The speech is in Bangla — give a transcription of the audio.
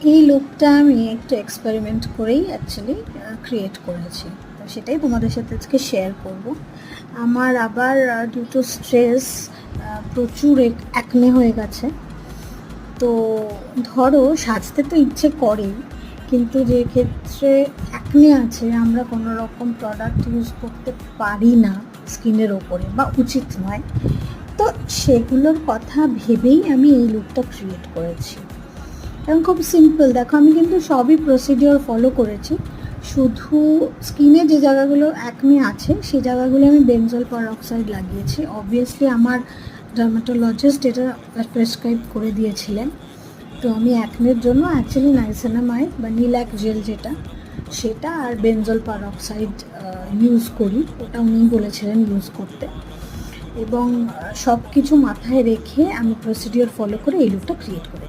এই লুকটা আমি একটু এক্সপেরিমেন্ট করেই অ্যাকচুয়ালি ক্রিয়েট করেছি, তো সেটাই তোমাদের সাথে আজকে শেয়ার করব। আমার আবার ডিউ টু স্ট্রেস প্রচুর অ্যাকনে হয়ে গেছে। তো ধরো সাজতে তো ইচ্ছে করেই, কিন্তু যে ক্ষেত্রে অ্যাকনে আছে আমরা কোনো রকম প্রোডাক্ট ইউজ করতে পারি না স্কিনের ওপরে, বা উচিত নয়। তো সেগুলোর কথা ভেবেই আমি এই লুকটা ক্রিয়েট করেছি। এবং খুব সিম্পল, দেখো আমি কিন্তু সবই প্রসিডিওর ফলো করেছি। শুধু স্কিনে যে জায়গাগুলো অ্যাকনে আছে সেই জায়গাগুলো আমি বেনজল পারঅক্সাইড লাগিয়েছি। অবভিয়াসলি আমার ডার্মাটোলজিস্ট এটা প্রেসক্রাইব করে দিয়েছিলেন। তো আমি অ্যাকনের জন্য অ্যাকচুয়ালি নাইসিনামাইড বা নীলাক জেল যেটা, সেটা আর বেনজল পারঅক্সাইড ইউজ করি, ওটা উনি বলেছিলেন ইউজ করতে। এবং সব কিছু মাথায় রেখে আমি প্রসিডিওর ফলো করে এই লুকটা ক্রিয়েট করি।